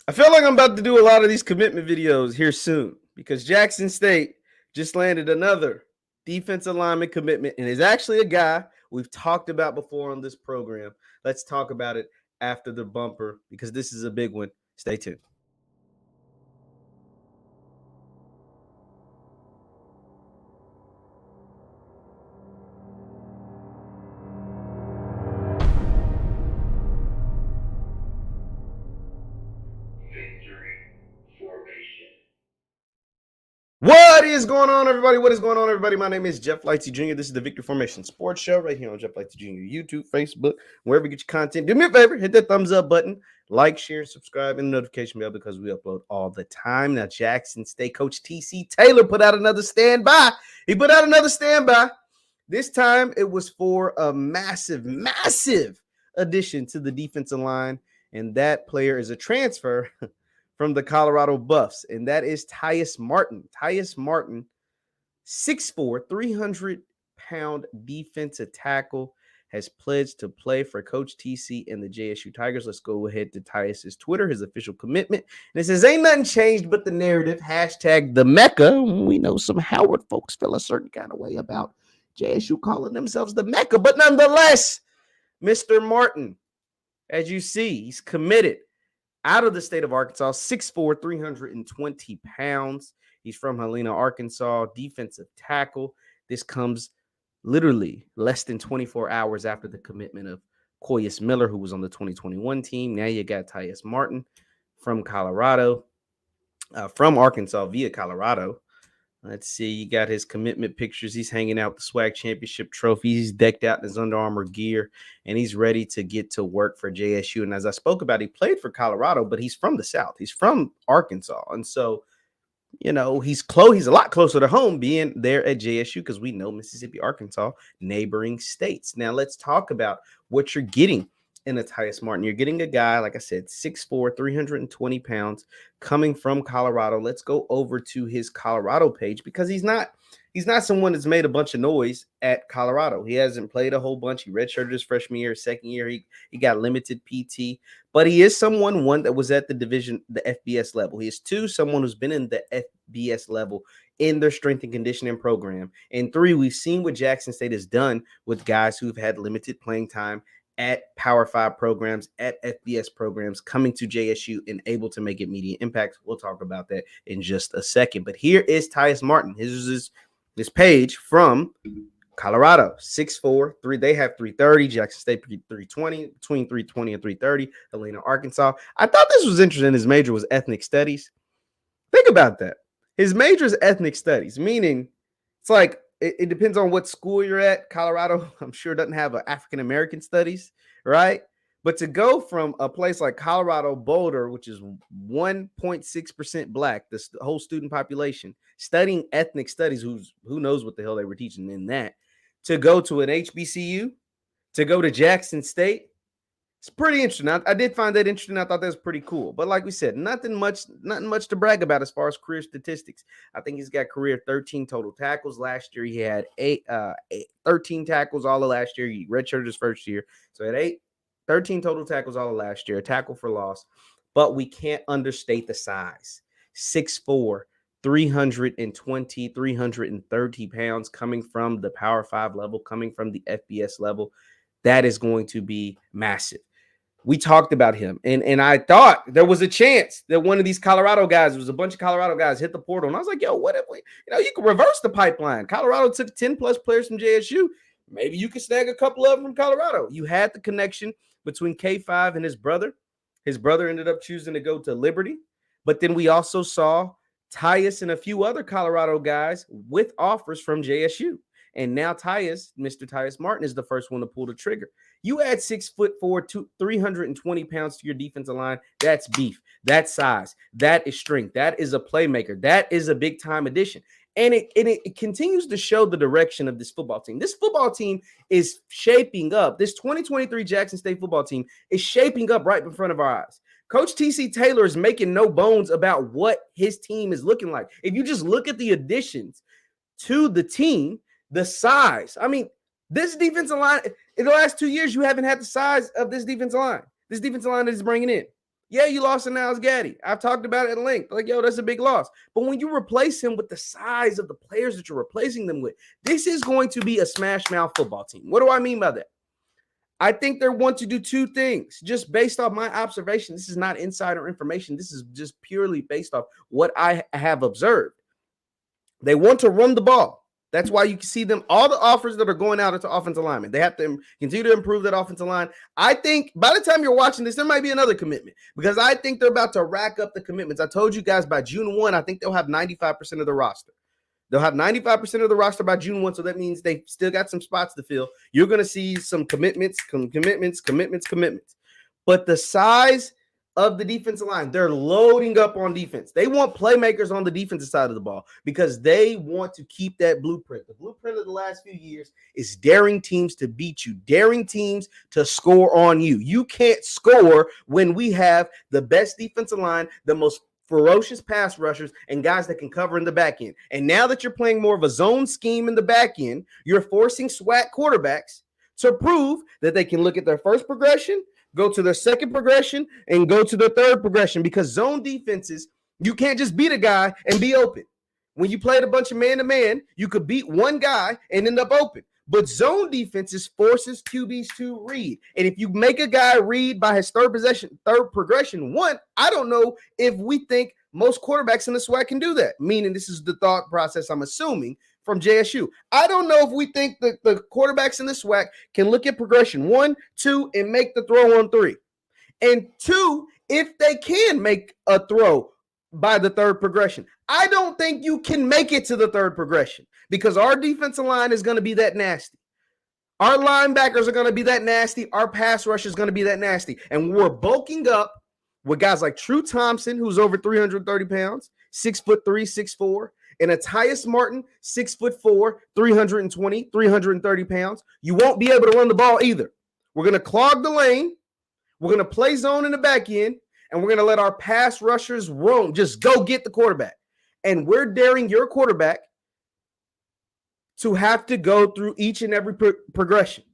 I feel like I'm about to do a lot of these commitment videos here soon because Jackson State just landed another defensive lineman commitment and is actually a guy we've talked about before on this program. Let's talk about it after the bumper because this is a big one. Stay tuned. What is going on, everybody? What is going on, everybody? My name is JeffLightsyJr. This is the Victory Formation Sports Show right here on JeffLightsJr. YouTube, Facebook, wherever you get your content. Do me a favor, hit that thumbs up button, like, share, subscribe, and the notification bell because we upload all the time. Now, Jackson State coach TC Taylor put out another standby. He put out another standby. This time, it was for a massive addition to the defensive line, and that player is a transfer from the Colorado Buffs, and that is Tyas Martin. Tyas Martin, 6'4", 300-pound defensive tackle, has pledged to play for Coach TC and the JSU Tigers. Let's go ahead to Tyas's Twitter, his official commitment. And it says, ain't nothing changed but the narrative. Hashtag the Mecca. We know some Howard folks feel a certain kind of way about JSU calling themselves the Mecca. But nonetheless, Mr. Martin, as you see, he's committed out of the state of Arkansas, 6'4", 320 pounds. He's from Helena, Arkansas, defensive tackle. This comes literally less than 24 hours after the commitment of Koyas Miller, who was on the 2021 team. Now you got Tyas Martin from Colorado, from Arkansas via Colorado. Let's see, you got his commitment pictures. He's hanging out with the SWAC championship trophy. He's decked out in his Under Armour gear, and he's ready to get to work for JSU. And as I spoke about, he played for Colorado, but he's from the South. He's from Arkansas. And so, you know, he's a lot closer to home being there at JSU because we know Mississippi, Arkansas, neighboring states. Now, let's talk about what you're getting in a Tyas Martin. You're getting a guy, like I said, 6'4", 320 pounds, coming from Colorado. Let's go over to his Colorado page because he's not someone that's made a bunch of noise at Colorado. He hasn't played a whole bunch. He redshirted his freshman year, second year. He got limited PT, but he is one that was at the FBS level. He is someone who's been in the FBS level in their strength and conditioning program. And 3, we've seen what Jackson State has done with guys who've had limited playing time at Power 5 programs, at FBS programs, coming to JSU and able to make immediate impacts. We'll talk about that in just a second. But here is Tyas Martin. His page from Colorado, 6'4", 3. They have 330. Jackson State 320, between 320 and 330. Helena, Arkansas. I thought this was interesting. His major was ethnic studies. Think about that. His major is ethnic studies, meaning it's like it depends on what school you're at. Colorado, I'm sure, doesn't have an African-American studies, right? But to go from a place like Colorado Boulder, which is 1.6% black, the whole student population, studying ethnic studies, who knows what the hell they were teaching in that, to go to an HBCU, to go to Jackson State, it's pretty interesting. I did find that interesting. I thought that was pretty cool. But like we said, nothing much to brag about as far as career statistics. I think he's got career 13 total tackles. Last year, he had 13 tackles all of last year. He redshirted his first year. So he had 13 total tackles all of last year, a tackle for loss. But we can't understate the size. 6'4", 320, 330 pounds, coming from the Power 5 level, coming from the FBS level. That is going to be massive. We talked about him, and I thought there was a chance that one of these Colorado guys, there was a bunch of Colorado guys, hit the portal. And I was like, yo, what if we, you can reverse the pipeline. Colorado took 10-plus players from JSU. Maybe you could snag a couple of them from Colorado. You had the connection between K5 and his brother. His brother ended up choosing to go to Liberty. But then we also saw Tyas and a few other Colorado guys with offers from JSU. And now Tyas, Mr. Tyas Martin, is the first one to pull the trigger. You add 6'4", 320 pounds to your defensive line. That's beef. That's size. That is strength. That is a playmaker. That is a big-time addition. And it continues to show the direction of this football team. This football team is shaping up. This 2023 Jackson State football team is shaping up right in front of our eyes. Coach TC Taylor is making no bones about what his team is looking like. If you just look at the additions to the team, the size. I mean, this defensive line, in the last 2 years, you haven't had the size of this defensive line. This defensive line that is bringing in. Yeah, you lost to Niles Gaddy. I've talked about it at length. Like, yo, that's a big loss. But when you replace him with the size of the players that you're replacing them with, this is going to be a smash mouth football team. What do I mean by that? I think they want to do two things just based off my observation. This is not insider information. This is just purely based off what I have observed. They want to run the ball. That's why you can see them, all the offers that are going out into offensive linemen. They have to continue to improve that offensive line. I think by the time you're watching this, there might be another commitment because I think they're about to rack up the commitments. I told you guys by June 1, I think they'll have 95% of the roster. They'll have 95% of the roster by June 1, so that means they still got some spots to fill. You're going to see some commitments. But the size of the defensive line, they're loading up on defense. They want playmakers on the defensive side of the ball because they want to keep that blueprint. The blueprint of the last few years is daring teams to beat you, daring teams to score on you. You can't score when we have the best defensive line, the most ferocious pass rushers, and guys that can cover in the back end. And now that you're playing more of a zone scheme in the back end, you're forcing SWAC quarterbacks to prove that they can look at their first progression, go to their second progression, and go to their third progression because zone defenses, you can't just beat a guy and be open. When you played a bunch of man-to-man, you could beat one guy and end up open. But zone defenses forces QBs to read. And if you make a guy read by his third progression, one, I don't know if we think most quarterbacks in the SWAC can do that. Meaning this is the thought process I'm assuming from JSU. I don't know if we think that the quarterbacks in the SWAC can look at progression 1, 2, and make the throw on 3. And 2, if they can make a throw by the third progression. I don't think you can make it to the third progression because our defensive line is going to be that nasty. Our linebackers are going to be that nasty. Our pass rush is going to be that nasty. And we're bulking up with guys like True Thompson, who's over 330 pounds, 6'3", 6'4", and a Tyas Martin, 6'4", 320, 330 pounds. You won't be able to run the ball either. We're going to clog the lane. We're going to play zone in the back end. And we're going to let our pass rushers roam. Just go get the quarterback. And we're daring your quarterback to have to go through each and every progression.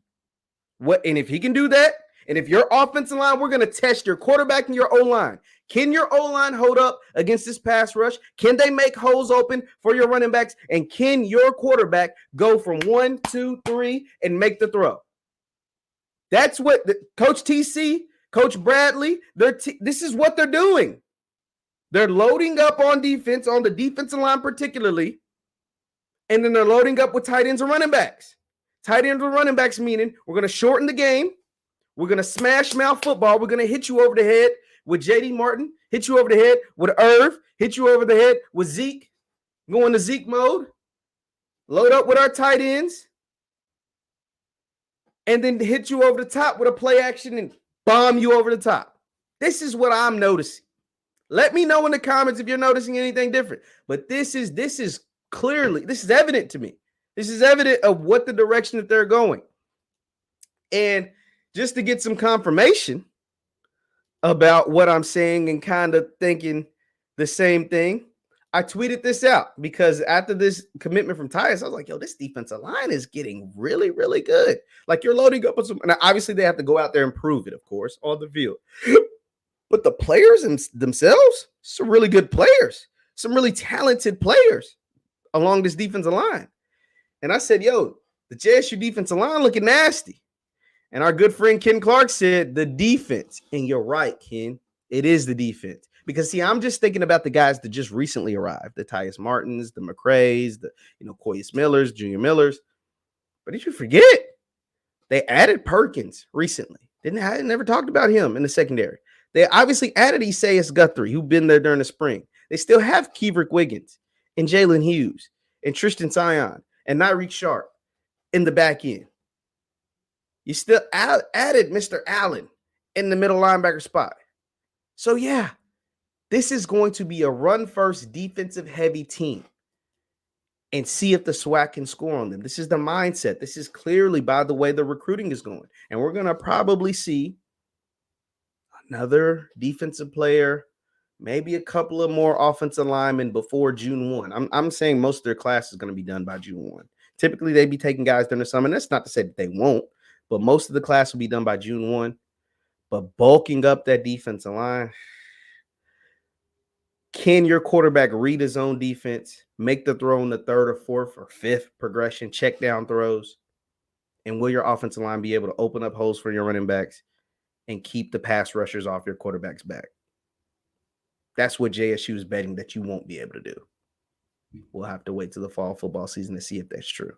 And if he can do that, and if your offensive line, we're going to test your quarterback and your O-line. Can your O-line hold up against this pass rush? Can they make holes open for your running backs? And can your quarterback go from 1, 2, 3 and make the throw? That's what Coach TC, Coach Bradley, this is what they're doing. They're loading up on defense, on the defensive line particularly, and then they're loading up with tight ends and running backs. Tight ends and running backs meaning we're going to shorten the game. We're going to smash mouth football. We're going to hit you over the head with J.D. Martin, hit you over the head with Irv, hit you over the head with Zeke, go into Zeke mode, load up with our tight ends, and then hit you over the top with a play action and bomb you over the top. This is what I'm noticing. Let me know in the comments if you're noticing anything different. But this is evident to me. This is evident of what the direction that they're going. And just to get some confirmation about what I'm saying and kind of thinking the same thing, I tweeted this out because after this commitment from Tyas, I was like, yo, this defensive line is getting really, really good. Like you're loading up with some, and obviously they have to go out there and prove it, of course, on the field. But the players themselves, some really good players, some really talented players along this defensive line. And I said, yo, the JSU defensive line looking nasty. And our good friend Ken Clark said the defense. And you're right, Ken. It is the defense. Because, see, I'm just thinking about the guys that just recently arrived, the Tyas Martins, the McCrays, the Coyus Millers, Junior Millers. But did you forget? They added Perkins recently. I never talked about him in the secondary. They obviously added Isaias Guthrie, who'd been there during the spring. They still have Keeverick Wiggins and Jalen Hughes and Tristan Sion and Nyreek Sharp in the back end. You still added Mr. Allen in the middle linebacker spot. So, yeah, this is going to be a run-first, defensive-heavy team. And see if the SWAC can score on them. This is the mindset. This is clearly by the way the recruiting is going. And we're going to probably see another defensive player, maybe a couple of more offensive linemen before June 1. I'm saying most of their class is going to be done by June 1. Typically, they'd be taking guys during the summer. And that's not to say that they won't, but most of the class will be done by June 1. But bulking up that defensive line, Can your quarterback read his own defense, make the throw on the third or fourth or fifth progression, check down throws? And will your offensive line be able to open up holes for your running backs and keep the pass rushers off your quarterback's back? That's what JSU is betting that you won't be able to do. We'll have to wait till the fall football season to see if that's true.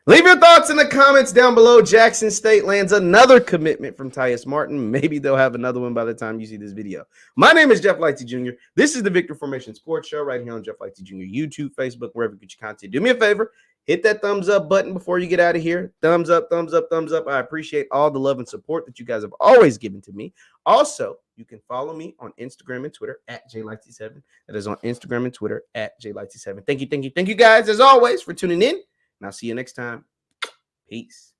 Leave your thoughts in the comments down below. Jackson State lands another commitment from Tyas Martin. Maybe they'll have another one by the time you see this video. My name is JeffLightsyJr. This is the Victor Formation Sports Show right here on JeffLightsYjr. YouTube, Facebook, wherever you get your content. Do me a favor. Hit that thumbs up button before you get out of here. Thumbs up, thumbs up, thumbs up. I appreciate all the love and support that you guys have always given to me. Also, you can follow me on Instagram and Twitter at JLightsy7. That is on Instagram and Twitter at JLightsy7. Thank you guys, as always, for tuning in. And I'll see you next time. Peace.